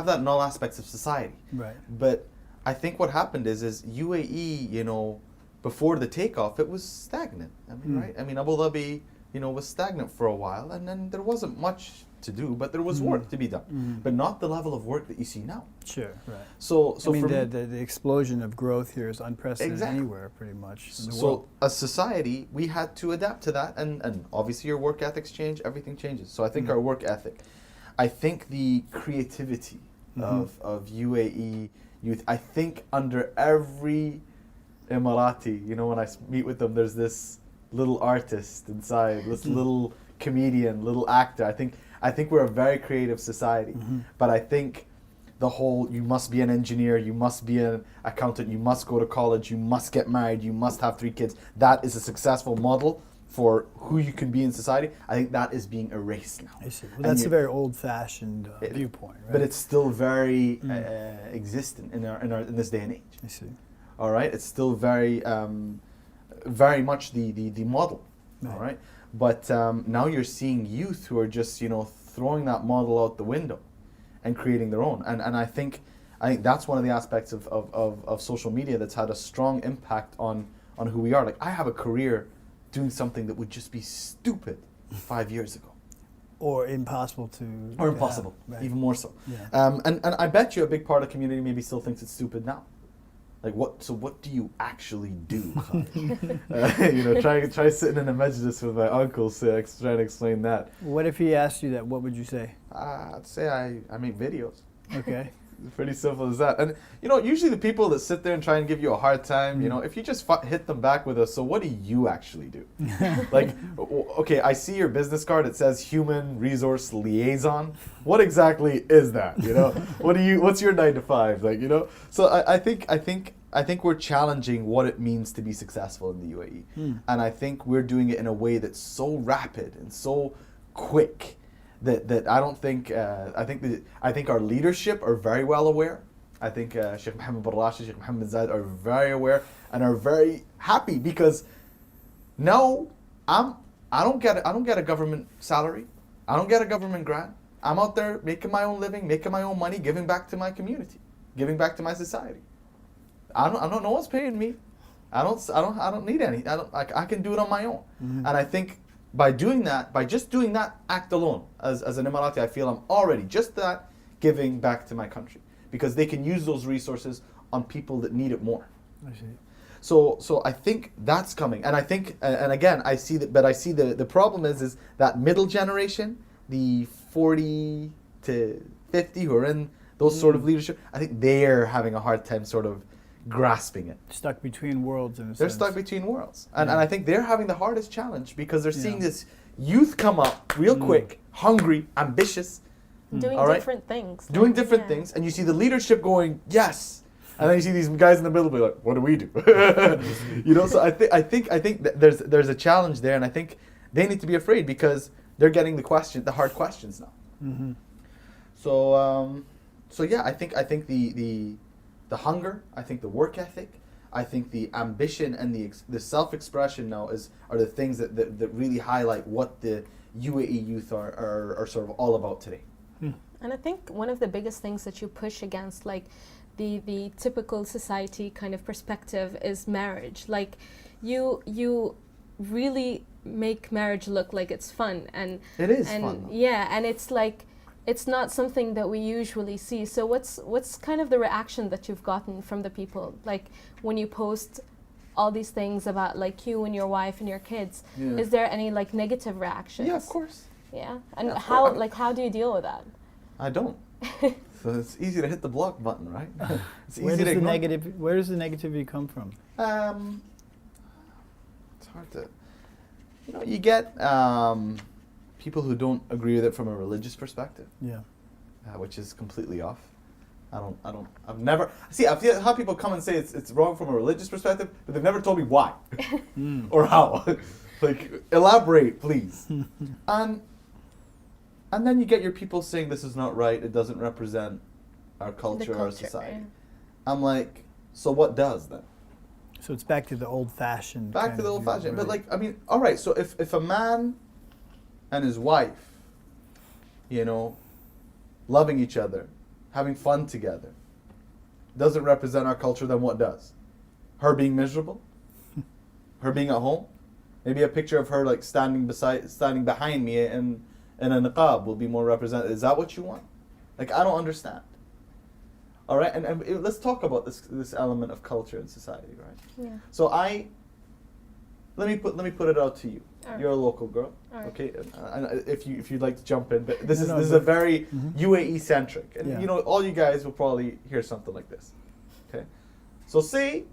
that in all aspects of society. Right. But I think what happened is UAE, you know, before the takeoff, it was stagnant. I mean, right? I mean, Abu Dhabi, you know, was stagnant for a while, and then there wasn't much to do, but there was work to be done, but not the level of work that you see now. Sure, right. So I mean, for the explosion of growth here is unprecedented Exactly. anywhere, pretty much, in the So world. as society, we had to adapt to that, and obviously your work ethics change, everything changes. So I think our work ethic, I think the creativity of UAE youth, I think under every Emirati, you know, when I meet with them, there's this little artist inside, this little comedian, little actor. I think we're a very creative society, but I think the whole, you must be an engineer, you must be an accountant, you must go to college, you must get married, you must have 3 kids. That is a successful model for who you can be in society. I think that is being erased now. I see. Well, that's a very old-fashioned viewpoint, right? But it's still very existent in this day and age. I see. All right, it's still very, very much the model. Right. All right, but now you're seeing youth who are just, you know, throwing that model out the window and creating their own. And I think that's one of the aspects of social media that's had a strong impact on who we are. Like, I have a career doing something that would just be stupid 5 years ago. Or impossible to... Or impossible, right. even more so. Yeah. And I bet you a big part of the community maybe still thinks it's stupid now. Like, what do you actually do? You know, try sitting in a majlis with my uncles trying to explain that. What if he asked you that? What would you say? I'd say I make videos. Okay. It's pretty simple as that. And, you know, usually the people that sit there and try and give you a hard time, you know, if you just hit them back with so what do you actually do? Like, okay, I see your business card. It says Human Resource Liaison. What exactly is that? You know, what's your 9 to 5? Like, you know, so I think we're challenging what it means to be successful in the UAE. And I think we're doing it in a way that's so rapid and so quick that I don't think, I think our leadership are very well aware. I think Sheikh Mohammed bin Rashid, Sheikh Mohammed bin Zayed are very aware and are very happy, because now I don't get a government salary. I don't get a government grant. I'm out there making my own living, making my own money, giving back to my community, giving back to my society. I don't no one's paying me. I don't need any. I can do it on my own. And I think by just doing that act alone, as an Emirati, I feel I'm already just that giving back to my country, because they can use those resources on people that need it more. I see. So I think that's coming, and I think, and again, I see that, but I see the problem is that middle generation, the 40 to 50 who are in those sort of leadership, I think they're having a hard time sort of grasping it. Stuck between worlds in a They're sense. stuck between worlds. And I think they're having the hardest challenge, because they're seeing this youth come up real quick, hungry, ambitious. Doing different things. Doing different things. And you see the leadership going, yes. And then you see these guys in the middle be like, what do we do? You know, so I think that there's a challenge there, and I think they need to be afraid, because they're getting the hard questions now. So yeah, I think the hunger, I think the work ethic, I think the ambition and the self-expression now are the things that really highlight what the UAE youth are sort of all about today. And I think one of the biggest things that you push against, like the typical society kind of perspective, is marriage. Like, you really make marriage look like it's fun, and it is fun. Yeah, and it's like, it's not something that we usually see. So what's kind of the reaction that you've gotten from the people, like when you post all these things about like you and your wife and your kids? Is there any like negative reactions? Yeah, of course. Yeah, and how do you deal with that? I don't. So it's easy to hit the block button, right? It's Where easy does to where does the negativity come from? It's hard to, you know, you get people who don't agree with it from a religious perspective. Yeah. Which is completely off. I've never had people come and say it's wrong from a religious perspective, but they've never told me why or how. Like, elaborate, please. And then you get your people saying this is not right, it doesn't represent our culture, our society. Yeah. I'm like, so what does then? So it's back to the old-fashioned. Back to the old-fashioned. But like, I mean, all right, so if a man and his wife, you know, loving each other, having fun together, doesn't represent our culture, then what does? Her being miserable? Her being at home? Maybe a picture of her like standing behind me in a niqab will be more representative. Is that what you want? Like, I don't understand. All right, and let's talk about this element of culture in society, right? Yeah. So let me put it out to you. Alright. You're a local girl, Alright. okay? And if you'd like to jump in, but this No, is but- a very UAE centric, and Yeah. you know all you guys will probably hear something like this, okay? So say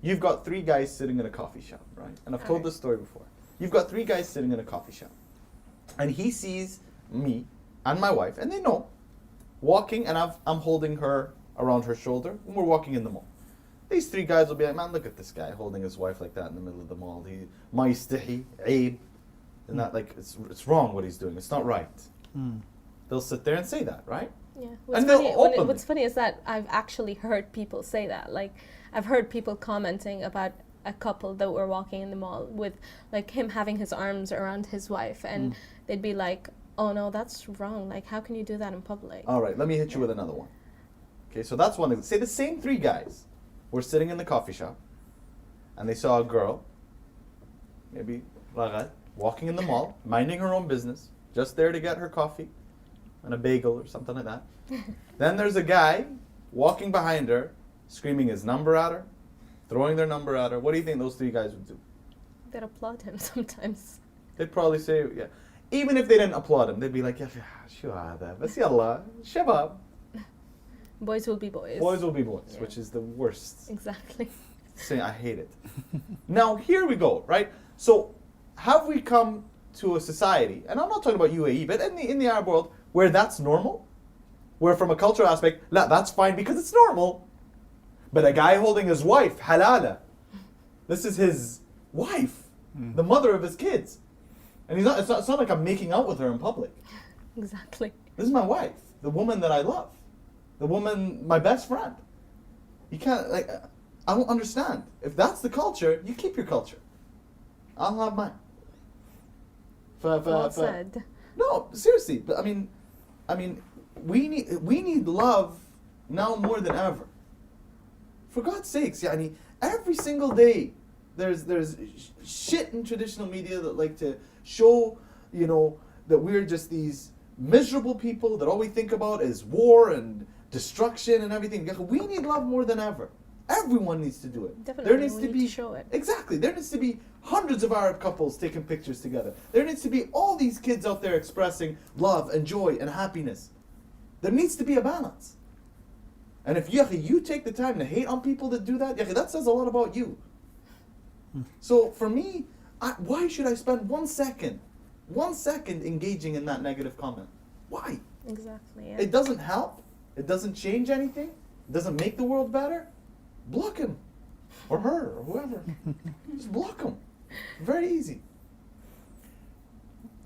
you've got 3 guys sitting in a coffee shop, right? And I've told Alright. this story before. You've got 3 guys sitting in a coffee shop, and he sees me and my wife, and they know, walking, and I'm holding her around her shoulder, and we're walking in the mall. These 3 guys will be like, man, look at this guy holding his wife like that in the middle of the mall. He ma yastahi, aib. And that, like, it's wrong what he's doing. It's not right. They'll sit there and say that, right? Yeah. And they'll openly. What's funny is that I've actually heard people say that. Like, I've heard people commenting about a couple that were walking in the mall with, like, him having his arms around his wife, and they'd be like, oh no, that's wrong. Like, how can you do that in public? All right, let me hit you with another one. Okay, so that's one. Say the same 3 guys were sitting in the coffee shop, and they saw a girl, maybe Ragad, walking in the mall, minding her own business, just there to get her coffee and a bagel or something like that. Then there's a guy walking behind her, screaming his number at her, throwing their number at her. What do you think those 3 guys would do? They'd applaud him sometimes. They'd probably say, yeah. Even if they didn't applaud him, they'd be like, yeah, sure, bas yalla, shabab. Boys will be boys. Boys will be boys, Yeah. which is the worst. Exactly. Saying I hate it. Now here we go, right? So have we come to a society, and I'm not talking about UAE, but in the Arab world, where that's normal? Where from a cultural aspect, that's fine because it's normal. But a guy holding his wife, halala. This is his wife, the mother of his kids. And it's not like I'm making out with her in public. Exactly. This is my wife, the woman that I love. The woman, my best friend. You can't, like, I don't understand. If that's the culture, you keep your culture. I'll have mine. Well said. No, seriously. But I mean, we need love now more than ever. For God's sakes, yani, every single day there's shit in traditional media that like to show, you know, that we're just these miserable people that all we think about is war and destruction and everything. We need love more than ever. Everyone needs to do it. Definitely, There needs we to need be to show it. Exactly. There needs to be hundreds of Arab couples taking pictures together. There needs to be all these kids out there expressing love and joy and happiness. There needs to be a balance. And if you take the time to hate on people that do that, that says a lot about you. So for me, why should I spend 1 second engaging in that negative comment? Why? Exactly. Yeah. It doesn't help. It doesn't change anything. It doesn't make the world better. Block him, or her, or whoever. Just block him. Very easy.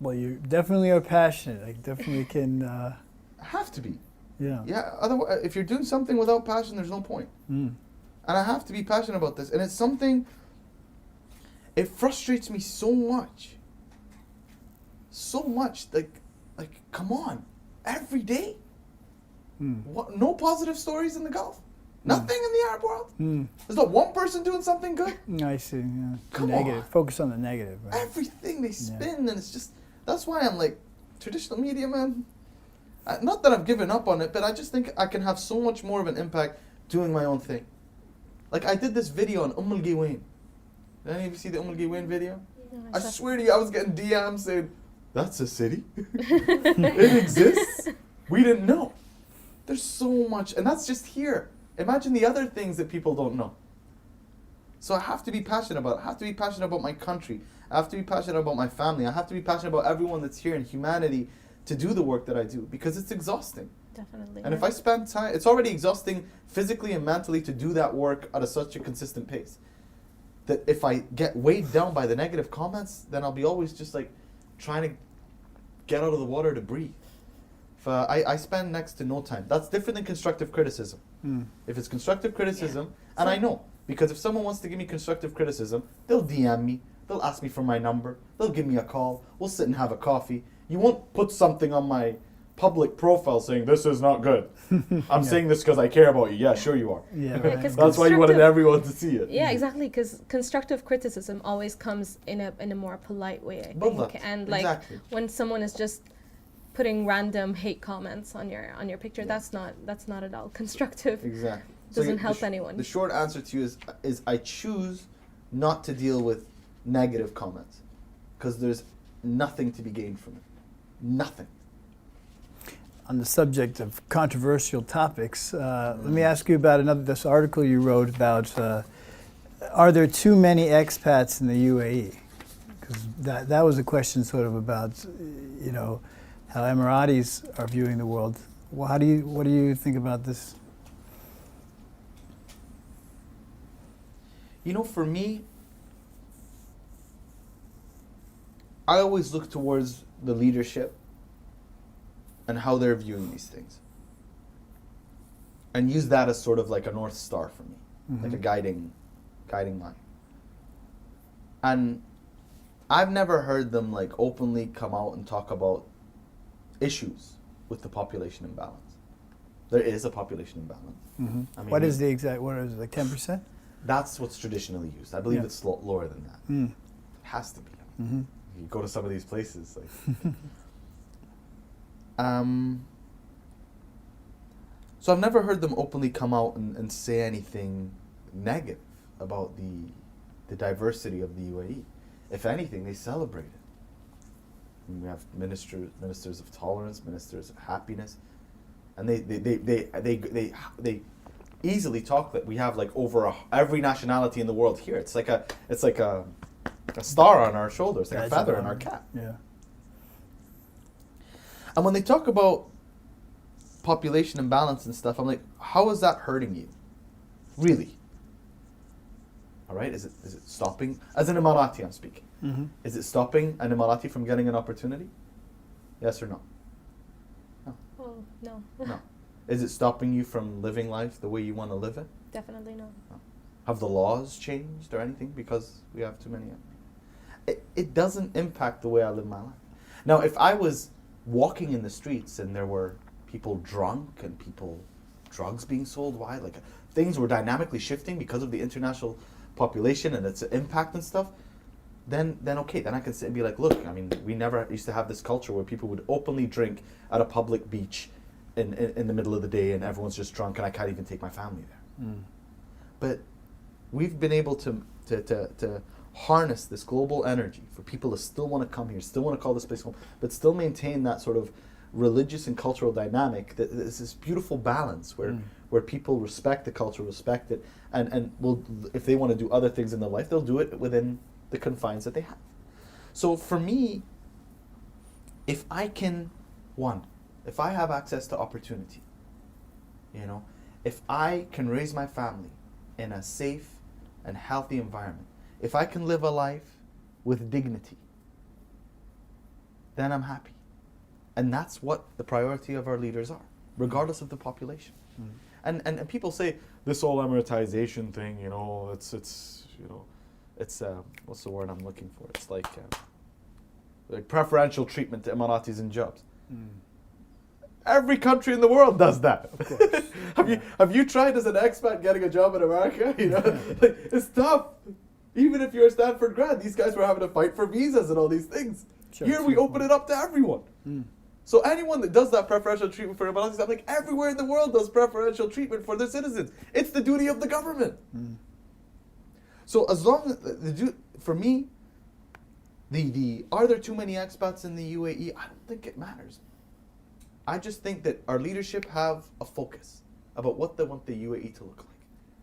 Well, you definitely are passionate. I definitely can. Have to be. Yeah. Yeah. Otherwise, if you're doing something without passion, there's no point. And I have to be passionate about this. And it's something. It frustrates me so much. So much. Like, come on, every day. What, no positive stories in the Gulf? Nothing in the Arab world? There's not one person doing something good? I see. Yeah. Come Negative. on. Focus on the negative. Right? Everything they spin, and it's just, that's why I'm like, traditional media, man. Not that I've given up on it, but I just think I can have so much more of an impact doing my own thing. Like, I did this video on Al Giwain. Did any of you see the Al Giwain video? No, I swear to you, I was getting DMs saying, that's a city? It exists? We didn't know. There's so much, and that's just here. Imagine the other things that people don't know. So I have to be passionate about it. I have to be passionate about my country. I have to be passionate about my family. I have to be passionate about everyone that's here in humanity to do the work that I do, because it's exhausting. Definitely. And if I spend time, it's already exhausting physically and mentally to do that work at such a consistent pace. That if I get weighed down by the negative comments, then I'll be always just like trying to get out of the water to breathe. I spend next to no time. That's different than constructive criticism. If it's constructive criticism, and I know, because if someone wants to give me constructive criticism, they'll DM me, they'll ask me for my number, they'll give me a call, we'll sit and have a coffee. You won't put something on my public profile saying this is not good. I'm saying this because I care about you. Yeah, sure you are. Yeah, Yeah, right. 'cause That's why you wanted everyone to see it. Yeah, exactly. Because constructive criticism always comes in a more polite way, I Love think. that. And like Exactly. when someone is just putting random hate comments on your picture, that's not at all constructive. Exactly. Doesn't help anyone. The short answer to you is I choose not to deal with negative comments because there's nothing to be gained from it. Nothing. On the subject of controversial topics, let me ask you about this article you wrote about, are there too many expats in the UAE? Because that was a question sort of about, you know, how Emiratis are viewing the world. Well, what do you think about this? You know, for me, I always look towards the leadership and how they're viewing these things. And use that as sort of like a North Star for me, like a guiding line. And I've never heard them like openly come out and talk about issues with the population imbalance. There is a population imbalance. I mean, What is the exact, what is it, like 10%? That's what's traditionally used. I believe Yeah. it's lower than that. It has to be. You go to some of these places, like. So I've never heard them openly come out and say anything negative about the diversity of the UAE. If anything, they celebrate it. And we have ministers of tolerance, ministers of happiness, and they easily talk that we have like over every nationality in the world here. It's like a star on our shoulders, like a feather in our cap. Yeah. And when they talk about population imbalance and stuff, I'm like, how is that hurting you? Really? All right, is it stopping? As an Emirati, I'm speaking. Is it stopping an Emirati from getting an opportunity? Yes or no? Oh, no. No. Is it stopping you from living life the way you want to live it? Definitely no. No. Have the laws changed or anything because we have too many? It doesn't impact the way I live my life. Now, if I was walking in the streets and there were people drunk and drugs being sold, why? Like things were dynamically shifting because of the international population and its impact and stuff, then okay, then I can sit and be like, look, I mean, we never used to have this culture where people would openly drink at a public beach in the middle of the day and everyone's just drunk and I can't even take my family there. But we've been able to harness this global energy for people to still want to come here, still want to call this place home, but still maintain that sort of religious and cultural dynamic. That is this beautiful balance where people respect the culture, respect it, and will, if they want to do other things in their life, they'll do it within the confines that they have. So for me, if I have access to opportunity, you know, if I can raise my family in a safe and healthy environment, if I can live a life with dignity, then I'm happy. And that's what the priority of our leaders are, regardless of the population. And people say this whole Emiratization thing, you know, it's what's the word I'm looking for? It's like preferential treatment to Emiratis in jobs. Every country in the world does that. Of course. Have you tried as an expat getting a job in America? You know, like, it's tough. Even if you're a Stanford grad, these guys were having to fight for visas and all these things. Sure, Here we open it up to everyone. So anyone that does that preferential treatment for Emiratis, I'm like, everywhere in the world does preferential treatment for their citizens. It's the duty of the government. So as long as, for me, are there too many expats in the UAE? I don't think it matters. I just think that our leadership have a focus about what they want the UAE to look like.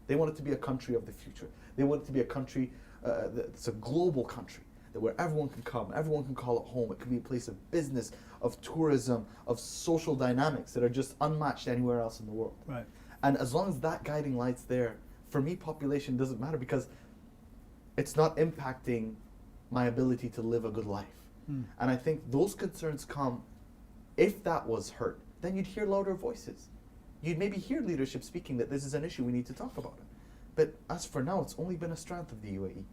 They want it to be a country of the future. They want it to be a country that's a global country, that where everyone can come, everyone can call it home. It can be a place of business, of tourism, of social dynamics that are just unmatched anywhere else in the world. Right. And as long as that guiding light's there, for me, population doesn't matter because it's not impacting my ability to live a good life. And I think those concerns come, if that was hurt, then you'd hear louder voices. You'd maybe hear leadership speaking that this is an issue, we need to talk about it. But as for now, it's only been a strength of the UAE.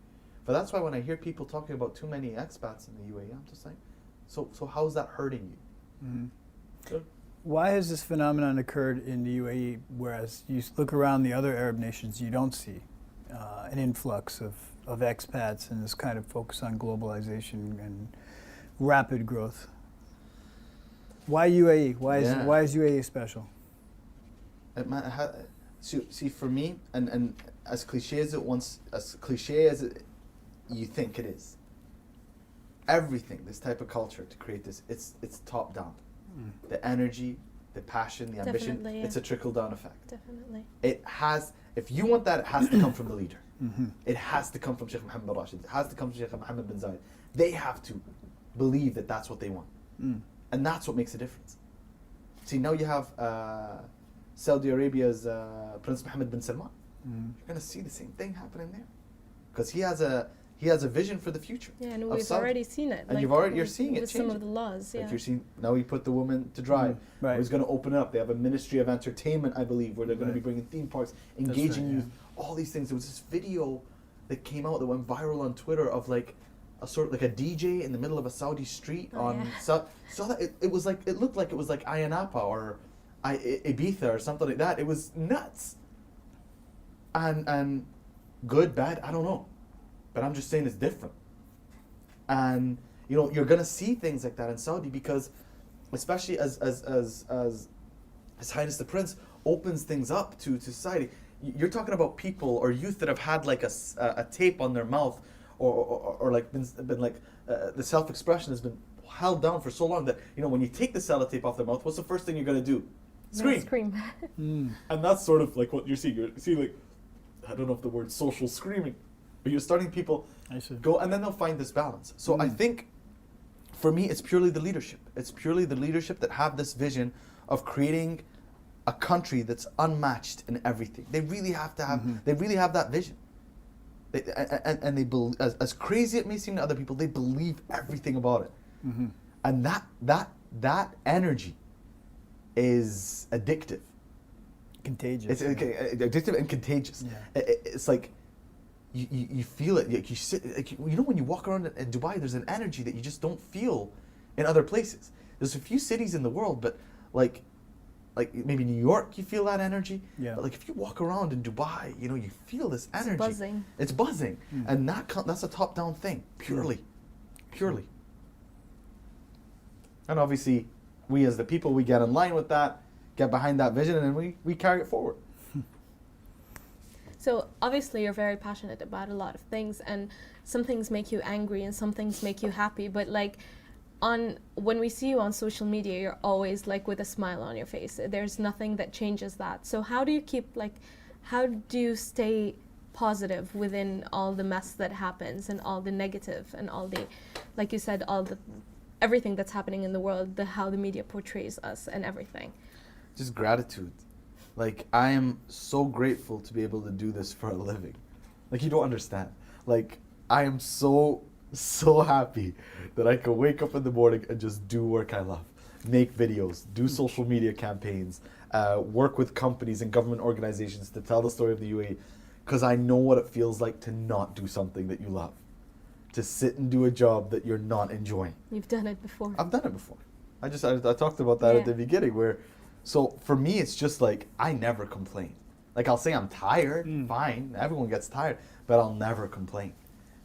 But that's why when I hear people talking about too many expats in the UAE, I'm just like, so how's that hurting you? Why has this phenomenon occurred in the UAE, whereas you look around the other Arab nations, you don't see an influx of expats and this kind of focus on globalization and rapid growth? Why UAE? Why is UAE special? See, for me, and as cliche as you think it is, everything, this type of culture to create this, it's top down. The energy, the passion, the ambition, Definitely, yeah. It's a trickle down effect. Definitely. It has, if you want that, it has to come from the leader. It has to come from Sheikh Mohammed bin Rashid. It has to come from Sheikh Mohammed bin Zayed. They have to believe that that's what they want. And that's what makes a difference. See, now you have Saudi Arabia's Prince Mohammed bin Salman. You're going to see the same thing happening there. Because he has a vision for the future. Yeah, and we've already seen it. And you're seeing it with changing. some of the laws. Yeah. Like you're seeing, now he put the woman to drive. Right. He's going to open it up. They have a Ministry of Entertainment, I believe, where they're going to be bringing theme parks, engaging youth, all these things. There was this video that came out that went viral on Twitter of like a sort of like a DJ in the middle of a Saudi street saw that it was like, it looked like it was like Ayia Napa or Ibiza or something like that. It was nuts. And good, bad, I don't know. But I'm just saying it's different. And you're gonna see things like that in Saudi because, especially as His Highness the Prince opens things up to society. You're talking about people or youth that have had like a tape on their mouth, or like been like the self-expression has been held down for so long that when you take the sellotape off their mouth, what's the first thing you're gonna do? Scream. Scream. And that's sort of like what you're seeing. You're seeing like, I don't know if the word social screaming, but you're starting people go, and then they'll find this balance. So I think, for me, it's purely the leadership. It's purely the leadership that have this vision of creating a country that's unmatched in everything. They really have to have. They really have that vision. And they believe, as crazy it may seem to other people, they believe everything about it. And that energy is addictive. Contagious. It's addictive and contagious. It's like you feel it. Like you sit. Like when you walk around in Dubai, there's an energy that you just don't feel in other places. There's a few cities in the world, but like maybe New York, you feel that energy. Yeah. But like if you walk around in Dubai, you feel this energy. It's buzzing. It's buzzing, and that's a top-down thing, purely. And obviously, we as the people, we get in line with that, get behind that vision, and then we carry it forward. So obviously you're very passionate about a lot of things, and some things make you angry and some things make you happy, but like when we see you on social media, you're always like with a smile on your face. There's nothing that changes that. So how do you stay positive within all the mess that happens and all the negative and all the, like you said, everything that's happening in the world, how the media portrays us and everything? Just gratitude. Like, I am so grateful to be able to do this for a living. Like, you don't understand. Like, I am so happy that I can wake up in the morning and just do work I love. Make videos, do social media campaigns, work with companies and government organizations to tell the story of the UAE. Because I know what it feels like to not do something that you love. To sit and do a job that you're not enjoying. You've done it before. I've done it before. I talked about that at the beginning where, so for me it's just like, I never complain. Like I'll say I'm tired, fine, everyone gets tired, but I'll never complain.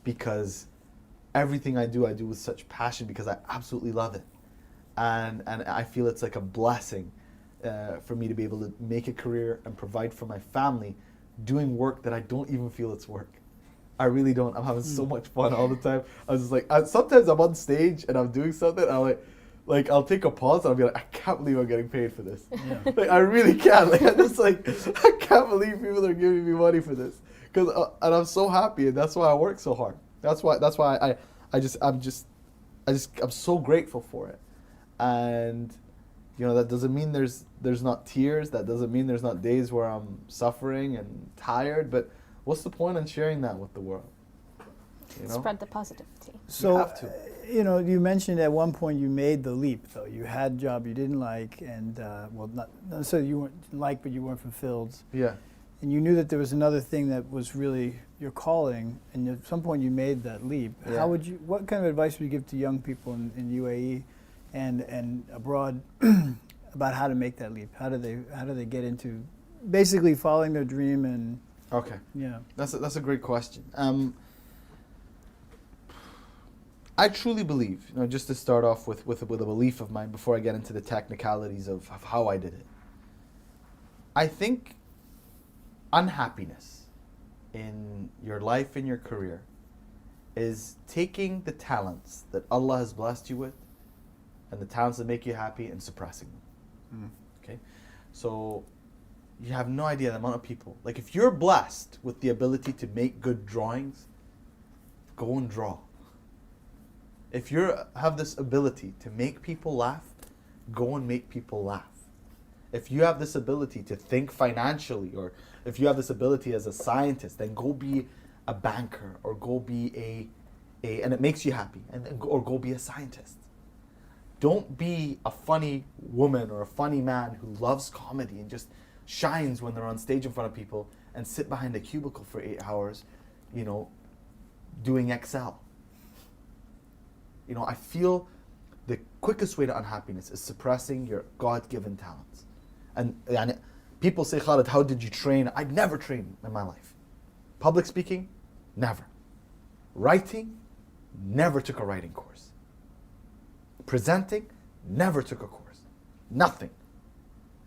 Because everything I do with such passion because I absolutely love it. And I feel it's like a blessing for me to be able to make a career and provide for my family doing work that I don't even feel it's work. I really don't. I'm having so much fun all the time. I was just like, sometimes I'm on stage and I'm doing something, and I'm like I'll take a pause and I'll be like, I can't believe I'm getting paid for this. Yeah. Like I really can't. Like I'm just like, I can't believe people are giving me money for this. And I'm so happy, and that's why I work so hard. That's why I'm so grateful for it. And that doesn't mean there's not tears. That doesn't mean there's not days where I'm suffering and tired. But what's the point in sharing that with the world? Spread the positivity. So, you have to. You mentioned at one point you made the leap, though. You had a job you didn't like, and not necessarily you didn't like, but you weren't fulfilled. Yeah. And you knew that there was another thing that was really your calling, and at some point you made that leap. Yeah. What kind of advice would you give to young people in UAE and abroad about how to make that leap. How do they get into basically following their dream and Okay. yeah. That's a great question. I truly believe, just to start off with a belief of mine before I get into the technicalities of how I did it. I think unhappiness in your life and your career is taking the talents that Allah has blessed you with and the talents that make you happy and suppressing them. Okay? So you have no idea the amount of people. Like if you're blessed with the ability to make good drawings, go and draw. If you have this ability to make people laugh, go and make people laugh. If you have this ability to think financially, or if you have this ability as a scientist, then go be a banker, or go be and it makes you happy, or go be a scientist. Don't be a funny woman or a funny man who loves comedy and just shines when they're on stage in front of people and sit behind a cubicle for 8 hours, doing Excel. I feel the quickest way to unhappiness is suppressing your God-given talents. And people say, Khalid, how did you train? I'd never trained in my life. Public speaking, never. Writing, never took a writing course. Presenting, never took a course. Nothing.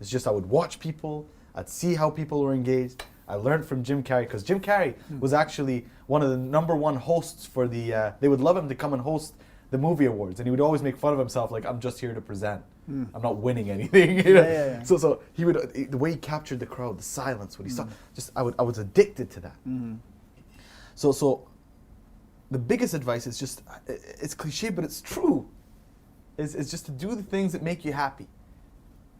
It's just I would watch people, I'd see how people were engaged. I learned from Jim Carrey, because Jim Carrey was actually one of the #1 hosts for they would love him to come and host the movie awards, and he would always make fun of himself, like, I'm just here to present. I'm not winning anything. Yeah. So he would, the way he captured the crowd, the silence, what he saw, I was addicted to that. So the biggest advice is just, it's cliche, but it's true. It's just to do the things that make you happy.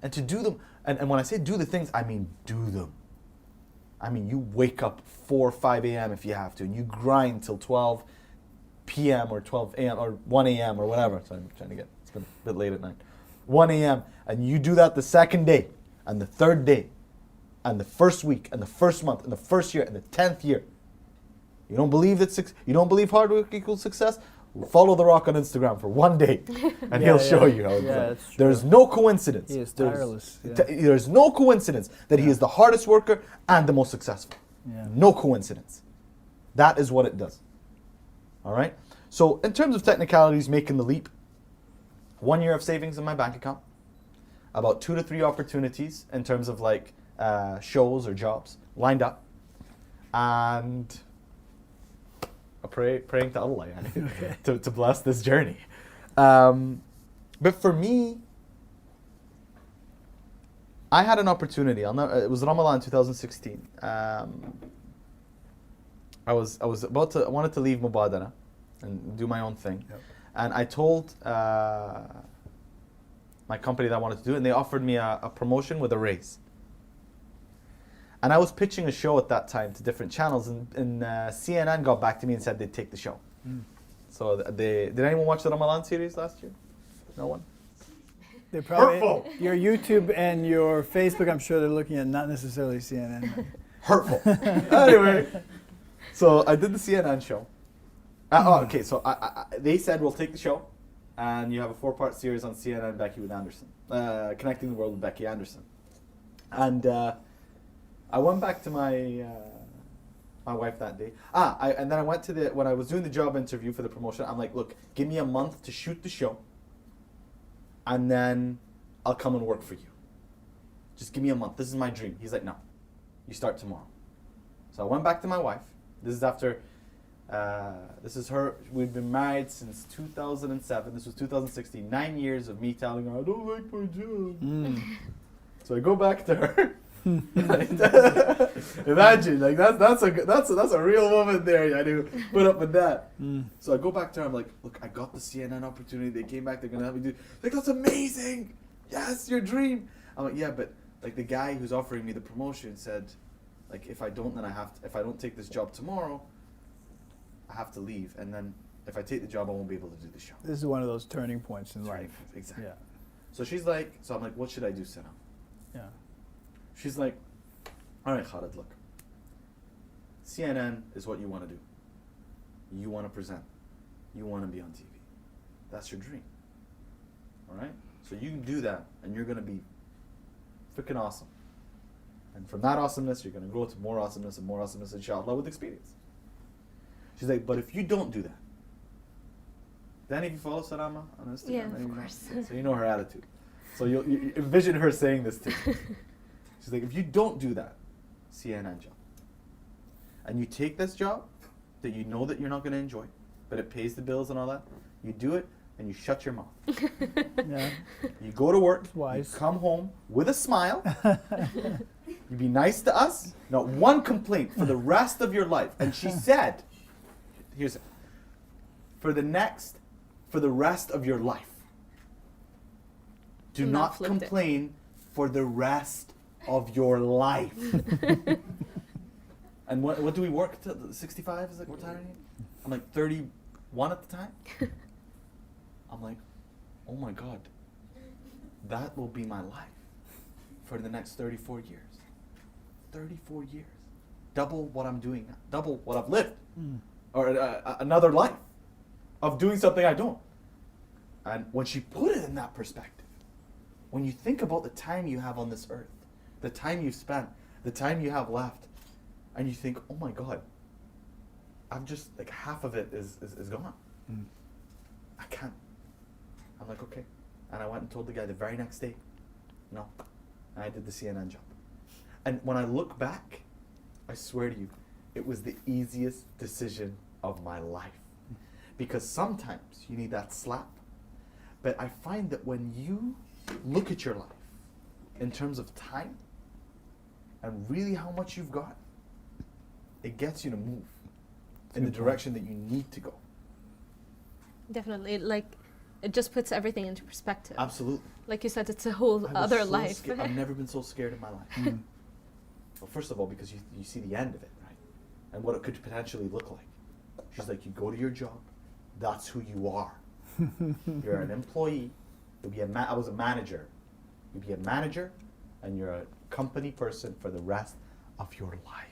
And to do them, and when I say do the things, I mean do them. I mean, you wake up 4 or 5 a.m. if you have to, and you grind till 12 p.m. or 12 a.m. or 1 a.m. or whatever. So I'm trying to it's been a bit late at night. 1 a.m. and you do that the second day, and the third day, and the first week, and the first month, and the first year, and the 10th year. You don't believe you don't believe hard work equals success? Follow The Rock on Instagram for 1 day, and he'll show you how it's done. There's no coincidence. He is tireless. There's no coincidence that he is the hardest worker and the most successful. No coincidence. That is what it does. All right? So in terms of technicalities, making the leap, 1 year of savings in my bank account, about 2 to 3 opportunities in terms of like shows or jobs lined up, and praying to Allah to bless this journey. But for me, I had an opportunity. It was Ramadan 2016. I wanted to leave Mubadara and do my own thing. And I told my company that I wanted to do it, and they offered me a promotion with a raise. And I was pitching a show at that time to different channels, and CNN got back to me and said they'd take the show. So did anyone watch the Ramadan series last year? No one? They're probably Hurtful. Your YouTube and your Facebook, I'm sure they're looking at, not necessarily CNN. Hurtful. Anyway, so I did the CNN show. Okay, so they said we'll take the show, and you have a 4-part series on CNN Becky with Anderson, Connecting the World with Becky Anderson. And I went back to my wife that day. And then I went to when I was doing the job interview for the promotion, I'm like, look, give me a month to shoot the show, and then I'll come and work for you. Just give me a month. This is my dream. He's like, no, you start tomorrow. So I went back to my wife. This is after, this is her, we'd been married since 2007. This was 2016, 9 years of me telling her, I don't like my job. So I go back to her. Imagine, like that's a real woman there. I do put up with that. So I go back to her. I'm like, look, I got the CNN opportunity. They came back. They're gonna help me do. Like, that's amazing. Yes, your dream. I'm like, yeah, but like the guy who's offering me the promotion said, like, if I don't, then I have to. If I don't take this job tomorrow, I have to leave. And then if I take the job, I won't be able to do the show. This is one of those turning points in life. Exactly. Yeah. So she's like, so I'm like, what should I do, Sana? Yeah. She's like, all right, Khalid, look. CNN is what you want to do. You want to present. You want to be on TV. That's your dream. All right? So you can do that, and you're going to be freaking awesome. And from that awesomeness, you're going to grow to more awesomeness, inshallah, with experience. She's like, but if you don't do that, then if you follow Salama on Instagram, Yeah, then of you course. know, so you know her attitude. So you envision her saying this to you. She's like, if you don't do that, CNN job, and you take this job that you know that you're not going to enjoy, but it pays the bills and all that, you do it and you shut your mouth. Yeah. You go to work, Wise. you come home with a smile, you be nice to us, not one complaint for the rest of your life. And she said, here's it, for the rest of your life. Do And not that flipped it. complain for the rest of your life. And what do we work till 65? Is like retiring? I'm like 31 at the time. I'm like, oh my God, that will be my life for the next 34 years. 34 years. Double what I'm doing now. Double what I've lived. Or another life of doing something I don't. And when she put it in that perspective, when you think about the time you have on this earth, the time you've spent, the time you have left, and you think, oh my God, I've just, like, half of it is gone. I can't. I'm like, okay. And I went and told the guy the very next day, no. And I did the CNN job. And when I look back, I swear to you, it was the easiest decision of my life. Because sometimes you need that slap. But I find that when you look at your life in terms of time and really how much you've got, it gets you to move in the direction that you need to go. Definitely, it just puts everything into perspective. Absolutely. Like you said, it's a whole I was other so life. I've never been so scared in my life. Well, first of all, because you see the end of it, right? And what it could potentially look like. She's like, you go to your job, that's who you are. You're an employee. You'll be I was a manager. You'll be a manager, and you're a company person for the rest of your life.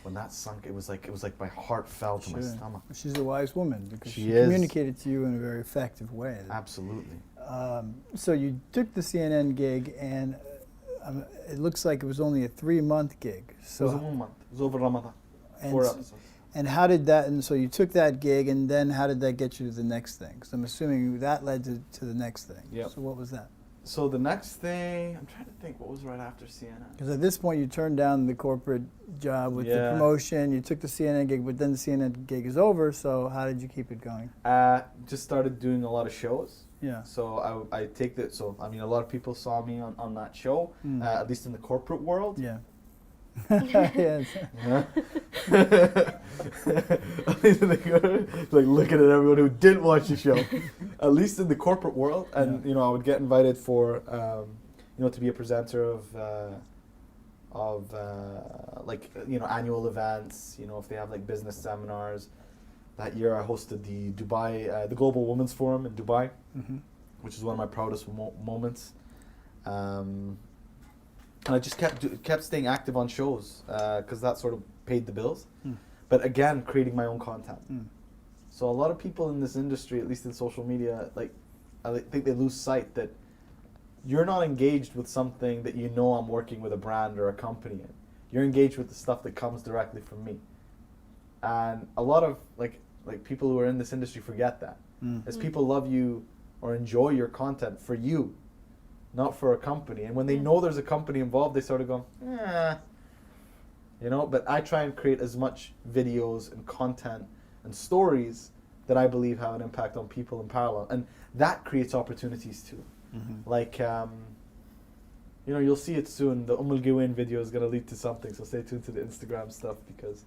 When that sunk, it was like my heart fell to my stomach. She's a wise woman because She she is. communicated to you in a very effective way. Absolutely. So you took the CNN gig, and it looks like it was only a 3-month gig. So It was a 1 month. It was over Ramadan. And 4 s- episodes. And how did that, and so you took that gig, and then how did that get you to the next thing? Because I'm assuming that led to the next thing. Yep. So what was that? So the next thing, I'm trying to think, what was right after CNN? Because at this point you turned down the corporate job with the Yeah. promotion, you took the CNN gig, but then the CNN gig is over, so how did you keep it going? Just started doing a lot of shows. Yeah. So I take that. So I mean, a lot of people saw me on that show, at least in the corporate world. Yeah. Yes. Yeah. Like looking at everyone who didn't watch the show, at least in the corporate world, and Yeah. I would get invited for to be a presenter of like annual events. If they have like business seminars. That year I hosted the Dubai, the Global Women's Forum in Dubai, which is one of my proudest moments. And I just kept staying active on shows because that sort of paid the bills. But again, creating my own content. So a lot of people in this industry, at least in social media, I think they lose sight that you're not engaged with something that I'm working with a brand or a company in. You're engaged with the stuff that comes directly from me. And a lot of like people who are in this industry forget that. As people love you or enjoy your content for you, not for a company. And when they know there's a company involved, they sort of go, but I try and create as much videos and content and stories that I believe have an impact on people in parallel. And that creates opportunities too. Like, you'll see it soon. The Al Gawin video is going to lead to something. So stay tuned to the Instagram stuff because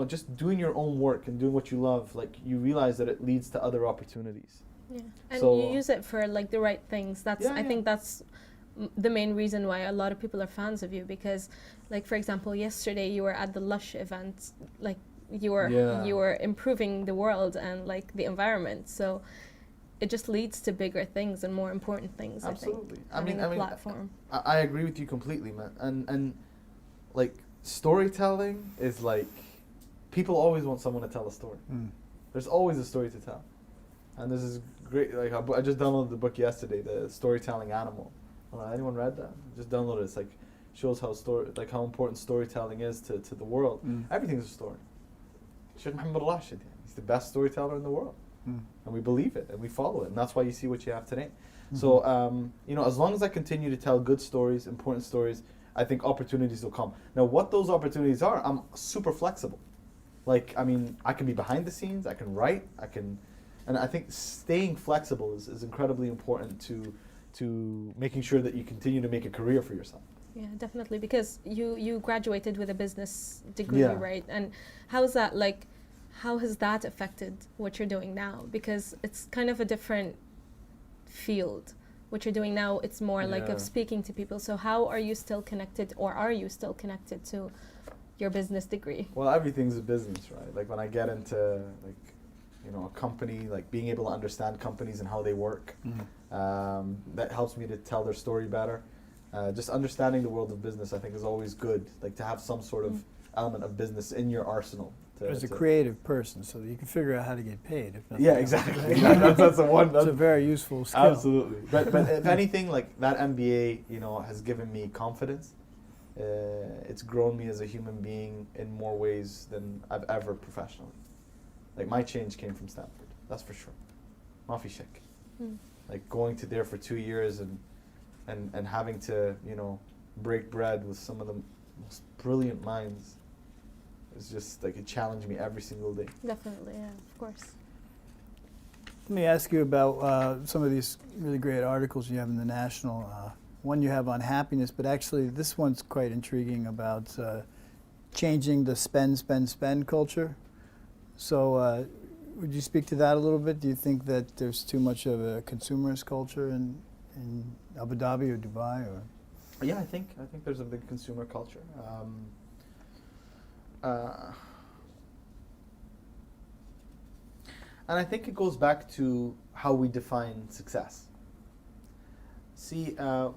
just doing your own work and doing what you love, you realize that it leads to other opportunities. Yeah, and So- you use it for the right things. I think that's the main reason why a lot of people are fans of you, because for example, yesterday you were at the Lush event, you were improving the world and the environment. So it just leads to bigger things and more important things. Absolutely. I think having a platform. I agree with you completely, man. And storytelling is people always want someone to tell a story. There's always a story to tell. And this is great. Like I just downloaded the book yesterday, The Storytelling Animal. I don't know, anyone read that? Just downloaded it. It's like shows how important storytelling is to the world. Everything's a story. Sheikh Muhammad Rashid, he's the best storyteller in the world, and we believe it and we follow it, and that's why you see what you have today. So as long as I continue to tell good stories, important stories, I think opportunities will come. Now, what those opportunities are, I'm super flexible. Like, I mean, I can be behind the scenes, I can write, and I think staying flexible is incredibly important to making sure that you continue to make a career for yourself. Yeah, definitely, because you graduated with a business degree, right? And how has that affected what you're doing now? Because it's kind of a different field. What you're doing now, it's more like of speaking to people. So how are you still connected, or are you still connected to your business degree? Well, everything's a business, right? Like when I get into a company, like being able to understand companies and how they work, that helps me to tell their story better. Just understanding the world of business, I think, is always good. Like to have some sort of element of business in your arsenal. As a creative person, so that you can figure out how to get paid. If nothing yeah, else. exactly. That's the one. That's a very useful skill. Absolutely. But if anything, like that MBA, has given me confidence. It's grown me as a human being in more ways than I've ever professionally. Like my change came from Stanford, that's for sure. Mafi shak. Like going to there for 2 years and having to, break bread with some of the most brilliant minds. It's just like it challenged me every single day. Definitely, yeah, of course. Let me ask you about some of these really great articles you have in the National. One you have on happiness, but actually this one's quite intriguing about changing the spend culture. So would you speak to that a little bit? Do you think that there's too much of a consumerist culture in Abu Dhabi or Dubai? Or? Yeah, I think there's a big consumer culture. And I think it goes back to how we define success. See, I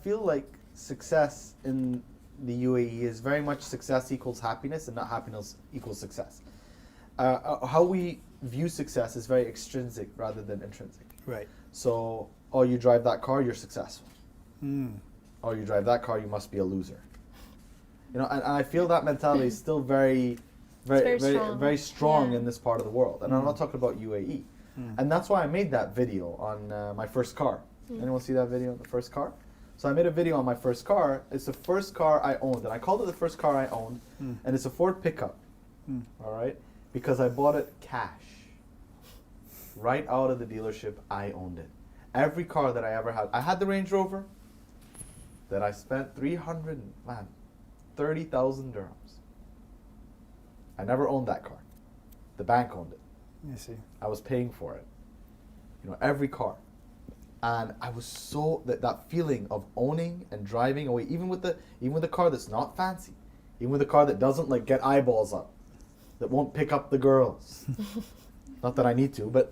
feel like success in the UAE is very much success equals happiness and not happiness equals success. How we view success is very extrinsic rather than intrinsic. Right. So, oh, you drive that car, you're successful. Oh, you drive that car, you must be a loser. And I feel that mentality is still very strong in this part of the world. And I'm not talking about UAE. And that's why I made that video on my first car. Anyone see that video on the first car? So I made a video on my first car. It's the first car I owned. And I called it the first car I owned. And it's a Ford pickup. All right? Because I bought it cash. Right out of the dealership, I owned it. Every car that I ever had. I had the Range Rover that I spent 30,000 dirhams. I never owned that car. The bank owned it. You see. I was paying for it. Every car. And I was so that feeling of owning and driving away, even with the car that's not fancy, even with the car that doesn't like get eyeballs up, that won't pick up the girls. Not that I need to, but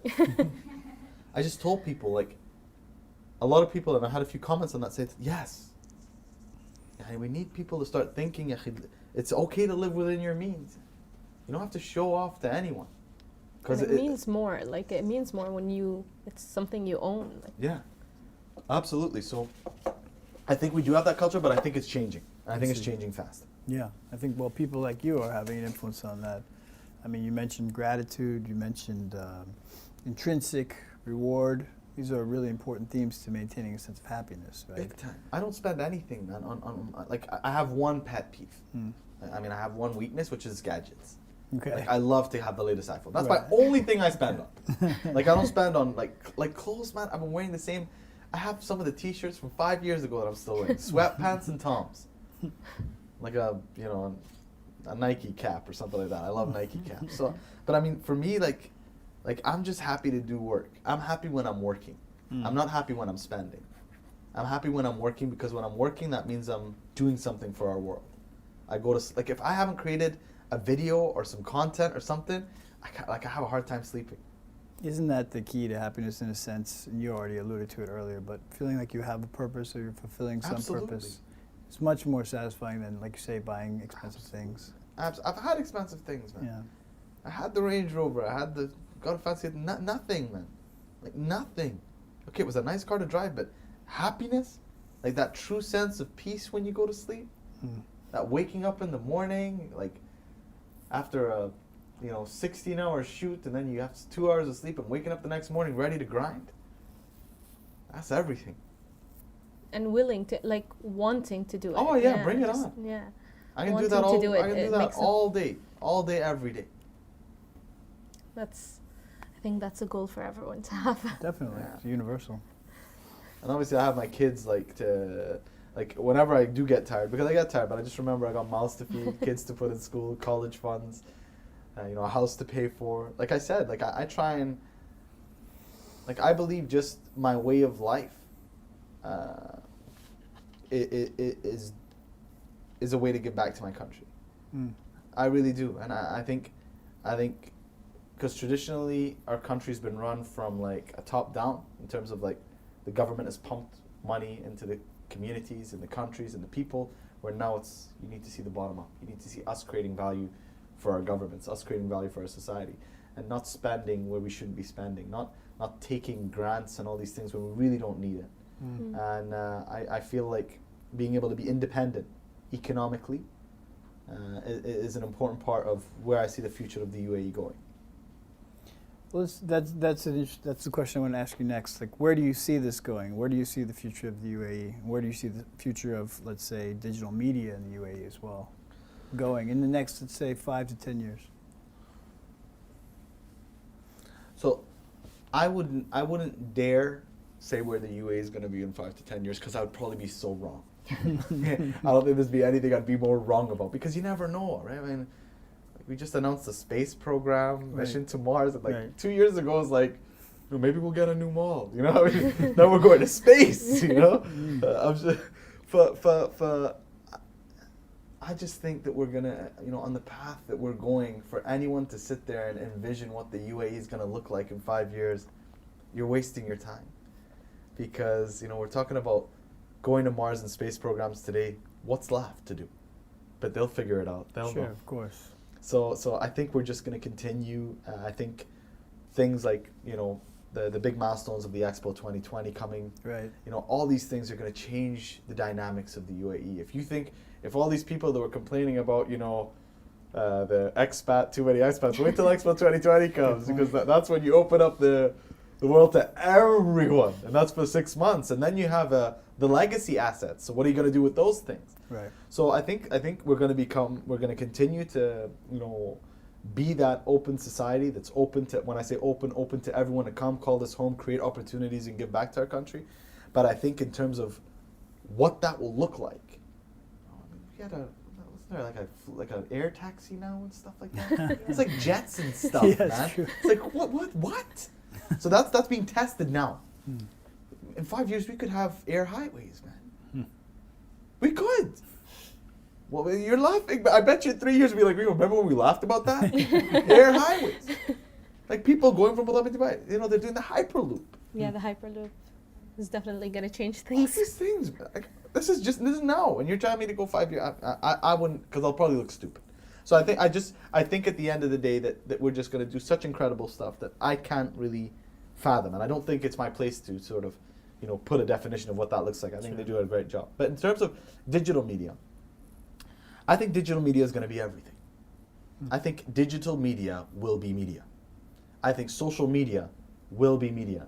I just told people, like, a lot of people, and I had a few comments on that, said, yes, we need people to start thinking, it's okay to live within your means. You don't have to show off to anyone. Because it means more. Like, it means more when it's something you own. Like. Yeah, absolutely. So I think we do have that culture, but I think it's changing. I think it's changing fast. Yeah, I think, people like you are having an influence on that. I mean, you mentioned gratitude, you mentioned intrinsic reward. These are really important themes to maintaining a sense of happiness, right? Big time. I don't spend anything, man, on like, I have one pet peeve. I mean, I have one weakness, which is gadgets. Okay. Like, I love to have the latest iPhone. That's my only thing I spend on. Like, I don't spend on, like clothes, man. I've been wearing the same. I have some of the T-shirts from 5 years ago that I'm still wearing. Sweatpants and Toms. Like a Nike cap or something like that. I love Nike caps. So, but I mean, for me, like I'm just happy to do work. I'm happy when I'm working. I'm not happy when I'm spending. I'm happy when I'm working, because when I'm working, that means I'm doing something for our world. I go to, like, if I haven't created a video or some content or something, I have a hard time sleeping. Isn't that the key to happiness in a sense? And you already alluded to it earlier, but feeling like you have a purpose or you're fulfilling some purpose. It's much more satisfying than, like you say, buying expensive things. I've had expensive things, man. Yeah. I had the Range Rover. I had the got a fancy, nothing, man. Like nothing. Okay, it was a nice car to drive, but happiness, like that true sense of peace when you go to sleep, that waking up in the morning, like after a 16-hour shoot, and then you have 2 hours of sleep and waking up the next morning ready to grind. That's everything. And willing to, like, wanting to do it. Oh yeah, bring it on. Yeah. I can Wanting do that to do it, I can it do that makes all day, every day. I think that's a goal for everyone to have. Definitely, Yeah. it's universal. And obviously, I have my kids whenever I do get tired, because I get tired, but I just remember I got mouths to feed, kids to put in school, college funds, a house to pay for. Like I said, like I try and, like I believe just my way of life, is a way to give back to my country. I really do, and I think, because traditionally our country's been run from like a top down in terms of like the government has pumped money into the communities and the countries and the people, where now you need to see the bottom up. You need to see us creating value for our governments, us creating value for our society, and not spending where we shouldn't be spending, not taking grants and all these things when we really don't need it. And I feel like being able to be independent economically is an important part of where I see the future of the UAE going. Well, that's the question I want to ask you next. Like, where do you see this going? Where do you see the future of the UAE? Where do you see the future of, let's say, digital media in the UAE as well, going in the next, let's say, 5 to 10 years? So, I wouldn't dare say where the UAE is going to be in 5 to 10 years, because I would probably be so wrong. I don't think there'd be anything I'd be more wrong about, because you never know, right? I mean, we just announced the space program, mission to Mars, and like 2 years ago, it was like, maybe we'll get a new mall, I mean, now we're going to space, I'm just, I just think that we're gonna, on the path that we're going, for anyone to sit there and envision what the UAE is gonna look like in 5 years, you're wasting your time, because we're talking about going to Mars and space programs today. What's left to do? But they'll figure it out. They'll know. Of course. So I think we're just going to continue. I think things like, the big milestones of the Expo 2020 coming, right? All these things are going to change the dynamics of the UAE. If all these people that were complaining about, the too many expats, wait till Expo 2020 comes, because that's when you open up the world to everyone, and that's for 6 months. And then you have the legacy assets. So what are you going to do with those things? Right. So I think we're going to continue to, be that open society that's open to, when I say open to everyone to come, call this home, create opportunities, and give back to our country. But I think in terms of what that will look like, we had wasn't there like an air taxi now and stuff like that? It's like jets and stuff, yeah, man. True. It's like what? So that's being tested now. In 5 years, we could have air highways, man. We could. Well, you're laughing, but I bet you in 3 years we'll be like, remember when we laughed about that? Air highways. Like people going from Abu Dhabi to Dubai, they're doing the Hyperloop. Yeah, the Hyperloop is definitely going to change All things. these things, like, this is now, and you're telling me to go 5 years. I wouldn't, because I'll probably look stupid. So I think at the end of the day that we're just going to do such incredible stuff that I can't really fathom, and I don't think it's my place to sort of, put a definition of what that looks like. I think they do a great job. But in terms of digital media, I think digital media is going to be everything. I think digital media will be media. I think social media will be media.